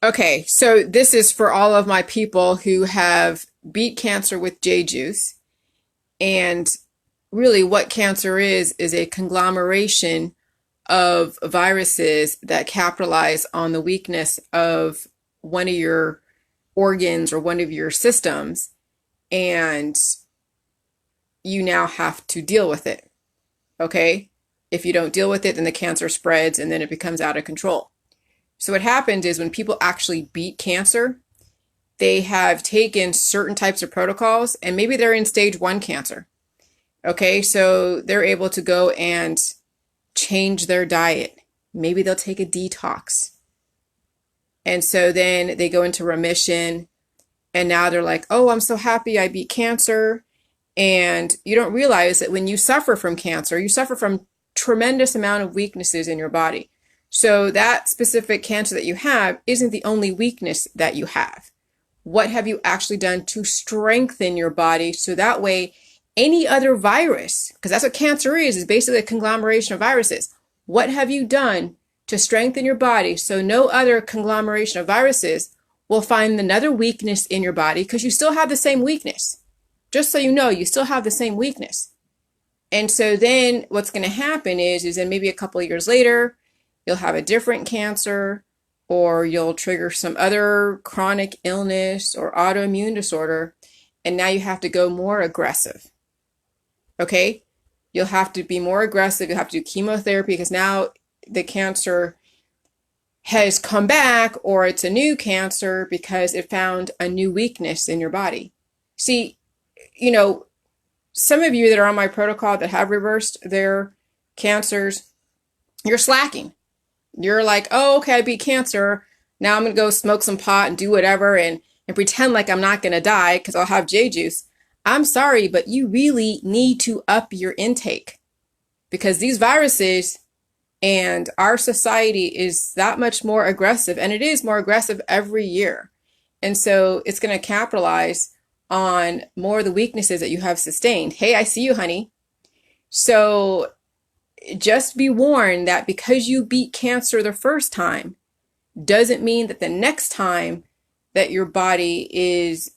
Okay, so this is for all of my people who have beat cancer with J juice. And really, what cancer is a conglomeration of viruses that capitalize on the weakness of one of your organs or one of your systems. And you now have to deal with it. Okay? If you don't deal with it, then the cancer spreads and then it becomes out of control. So what happened is when people actually beat cancer, they have taken certain types of protocols and maybe they're in stage 1 cancer. Okay, so they're able to go and change their diet. Maybe they'll take a detox. And so then they go into remission and now they're like, oh, I'm so happy I beat cancer. And you don't realize that when you suffer from cancer, you suffer from tremendous amount of weaknesses in your body. So that specific cancer that you have isn't the only weakness that you have. What have you actually done to strengthen your body so that way any other virus, because that's what cancer is basically a conglomeration of viruses. What have you done to strengthen your body so no other conglomeration of viruses will find another weakness in your body, because you still have the same weakness. Just so you know, you still have the same weakness. And so then what's going to happen is then maybe a couple of years later, you'll have a different cancer, or you'll trigger some other chronic illness or autoimmune disorder, and now you have to go more aggressive. Okay? You'll have to be more aggressive. You'll have to do chemotherapy because now the cancer has come back, or it's a new cancer because it found a new weakness in your body. See, some of you that are on my protocol that have reversed their cancers, you're slacking. You're like, oh, okay, I beat cancer. Now I'm going to go smoke some pot and do whatever and pretend like I'm not going to die because I'll have J juice. I'm sorry, but you really need to up your intake because these viruses and our society is that much more aggressive, and it is more aggressive every year. And so it's going to capitalize on more of the weaknesses that you have sustained. Hey, I see you, honey. So just be warned that because you beat cancer the first time doesn't mean that the next time that your body is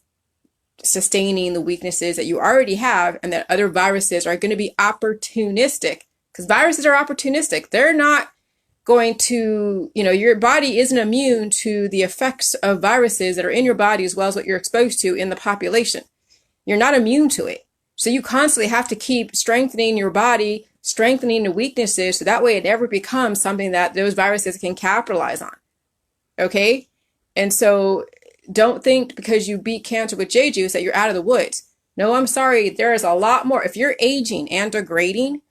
sustaining the weaknesses that you already have and that other viruses are going to be opportunistic, because viruses are opportunistic. They're not going to, your body isn't immune to the effects of viruses that are in your body as well as what you're exposed to in the population. You're not immune to it. So you constantly have to keep strengthening your body, strengthening the weaknesses, so that way it never becomes something that those viruses can capitalize on. Okay? And so don't think because you beat cancer with J juice that you're out of the woods. No, I'm sorry. There is a lot more. If you're aging and degrading,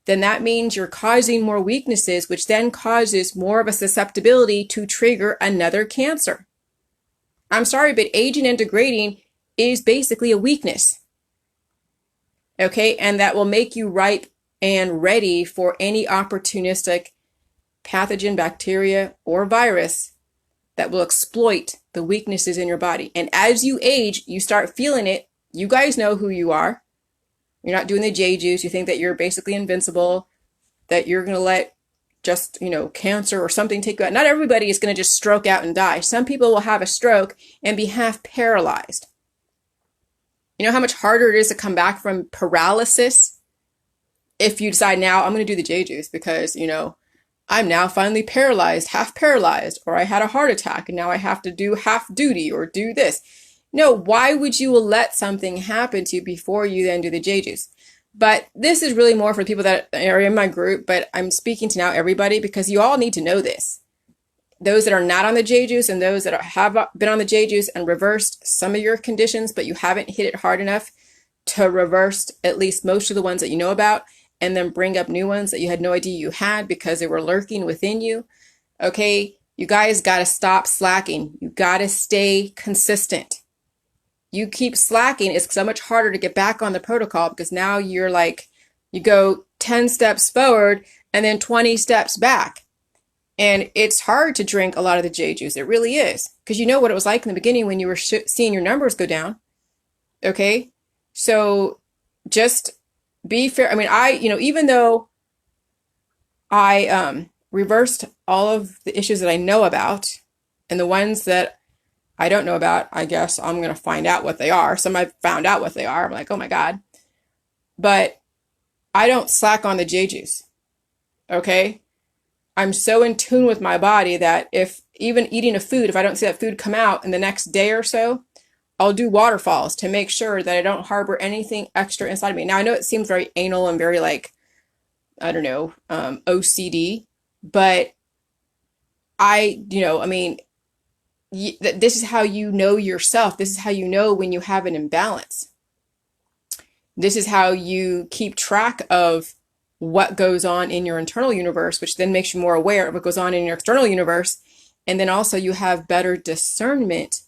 then that means you're causing more weaknesses, which then causes more of a susceptibility to trigger another cancer. I'm sorry, but aging and degrading is basically a weakness. Okay? And that will make you ripe and ready for any opportunistic pathogen, bacteria, or virus that will exploit the weaknesses in your body. And as you age, you start feeling it. You guys know who you are. You're not doing the J juice. You think that you're basically invincible, that you're going to let just, cancer or something take you out. Not everybody is going to just stroke out and die. Some people will have a stroke and be half paralyzed. You know how much harder it is to come back from paralysis if you decide now I'm going to do the J juice because, I'm now finally paralyzed, half paralyzed, or I had a heart attack and now I have to do half duty or do this. No, why would you let something happen to you before you then do the J juice? But this is really more for people that are in my group, but I'm speaking to now everybody because you all need to know this. Those that are not on the J juice and those that have been on the J juice and reversed some of your conditions, but you haven't hit it hard enough to reverse at least most of the ones that you know about, and then bring up new ones that you had no idea you had because they were lurking within you. Okay, you guys got to stop slacking. You got to stay consistent. You keep slacking, it's so much harder to get back on the protocol because now you're like, you go 10 steps forward and then 20 steps back. And it's hard to drink a lot of the J juice. It really is. Because you know what it was like in the beginning when you were seeing your numbers go down. Okay, so just be fair. I mean, even though I reversed all of the issues that I know about And the ones that I don't know about, I guess I'm going to find out what they are. Some I've found out what they are. I'm like, oh my God. But I don't slack on the J juice. Okay. I'm so in tune with my body that if even eating a food, if I don't see that food come out in the next day or so, I'll do waterfalls to make sure that I don't harbor anything extra inside of me. Now, I know it seems very anal and very like, I don't know, OCD, but I mean, this is how you know yourself. This is how you know when you have an imbalance. This is how you keep track of what goes on in your internal universe, which then makes you more aware of what goes on in your external universe. And then also you have better discernment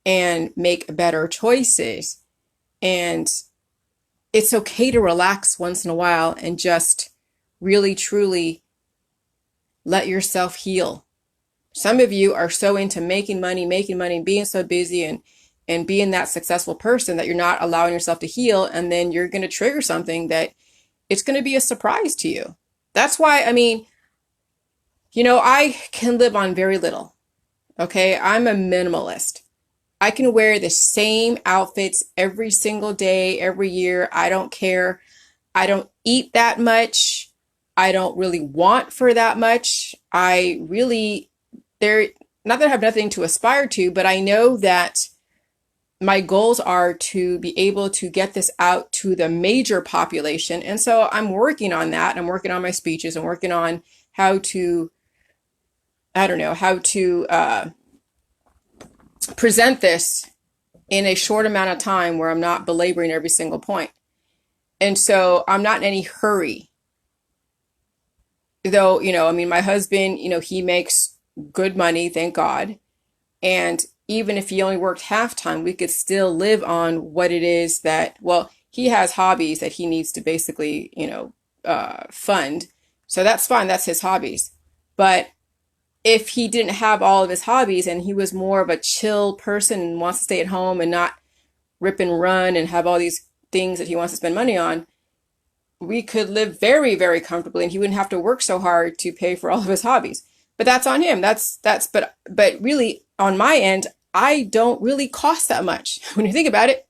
and make better choices. And it's okay to relax once in a while and just really, truly let yourself heal. Some of you are so into making money, being so busy and being that successful person that you're not allowing yourself to heal. And then you're going to trigger something that it's going to be a surprise to you. That's why, I mean, I can live on very little. Okay. I'm a minimalist. I can wear the same outfits every single day, every year. I don't care. I don't eat that much. I don't really want for that much. Not that I have nothing to aspire to, but I know that my goals are to be able to get this out to the major population. And so I'm working on that. I'm working on my speeches. I'm working on how to present this in a short amount of time where I'm not belaboring every single point. And so I'm not in any hurry. Though, my husband, he makes good money, thank God. And even if he only worked half time, we could still live on what it is that, well, he has hobbies that he needs to basically, fund. So that's fine. That's his hobbies. But if he didn't have all of his hobbies and he was more of a chill person and wants to stay at home and not rip and run and have all these things that he wants to spend money on, we could live very, very comfortably and he wouldn't have to work so hard to pay for all of his hobbies. But that's on him. But really on my end, I don't really cost that much. When you think about it,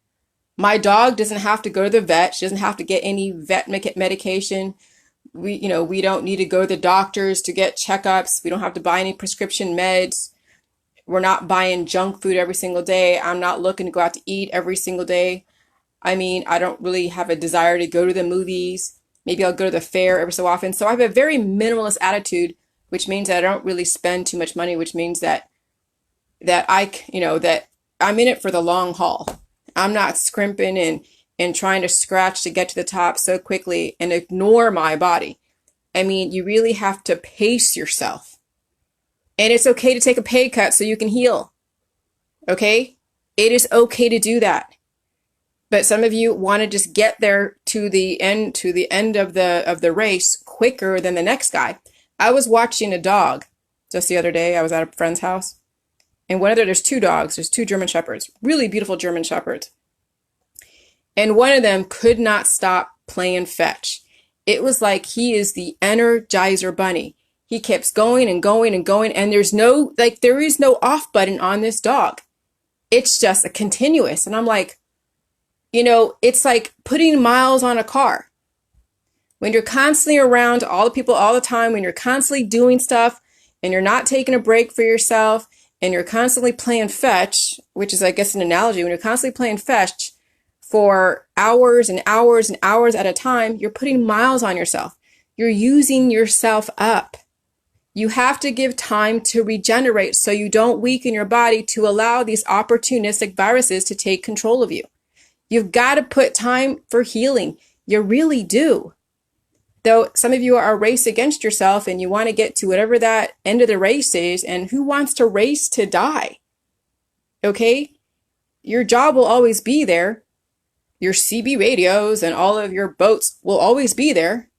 my dog doesn't have to go to the vet. She doesn't have to get any vet medication. We don't need to go to the doctors to get checkups. We don't have to buy any prescription meds. We're not buying junk food every single day. I'm not looking to go out to eat every single day. I mean, I don't really have a desire to go to the movies. Maybe I'll go to the fair every so often. So I have a very minimalist attitude, which means that I don't really spend too much money, which means that I'm in it for the long haul. I'm not scrimping and trying to scratch to get to the top so quickly and ignore my body. I mean, you really have to pace yourself. And it's okay to take a pay cut so you can heal. Okay? It is okay to do that. But some of you want to just get there to the end of the race quicker than the next guy. I was watching a dog just the other day. I was at a friend's house. And there's two dogs. There's two German Shepherds, really beautiful German Shepherds. And one of them could not stop playing fetch. It was like he is the Energizer Bunny. He keeps going and going and going. And there is no off button on this dog. It's just a continuous. And I'm like, it's like putting miles on a car. When you're constantly around all the people all the time, when you're constantly doing stuff and you're not taking a break for yourself and you're constantly playing fetch, which is, I guess, an analogy. When you're constantly playing fetch for hours and hours and hours at a time, you're putting miles on yourself. You're using yourself up. You have to give time to regenerate so you don't weaken your body to allow these opportunistic viruses to take control of you. You've got to put time for healing. You really do. Though some of you are a race against yourself and you want to get to whatever that end of the race is, and who wants to race to die? Okay? Your job will always be there. Your CB radios and all of your boats will always be there.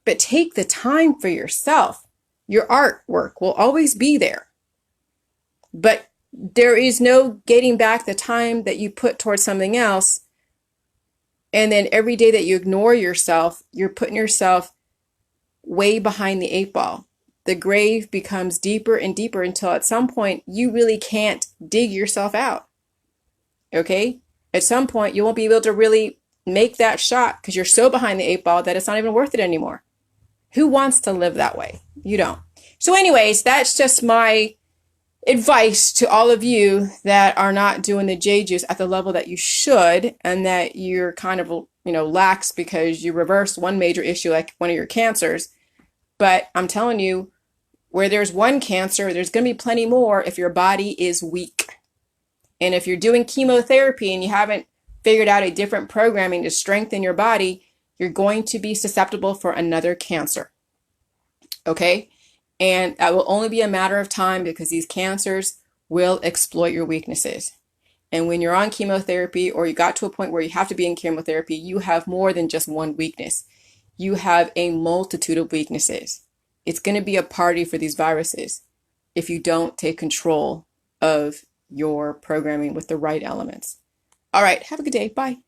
But take the time for yourself. Your artwork will always be there. But there is no getting back the time that you put towards something else. And then every day that you ignore yourself, you're putting yourself way behind the eight ball. the grave becomes deeper and deeper until at some point you really can't dig yourself out. Okay? At some point you won't be able to really make that shot because you're so behind the eight ball that it's not even worth it anymore. Who wants to live that way? You don't. So anyways, that's just my advice to all of you that are not doing the J juice at the level that you should, and that you're kind of, lax because you reversed one major issue like one of your cancers. But I'm telling you, where there's one cancer, there's going to be plenty more if your body is weak. And if you're doing chemotherapy and you haven't figured out a different programming to strengthen your body, you're going to be susceptible for another cancer. Okay? And that will only be a matter of time because these cancers will exploit your weaknesses. And when you're on chemotherapy, or you got to a point where you have to be in chemotherapy, you have more than just one weakness. You have a multitude of weaknesses. It's going to be a party for these viruses if you don't take control of your programming with the right elements. All right, have a good day. Bye.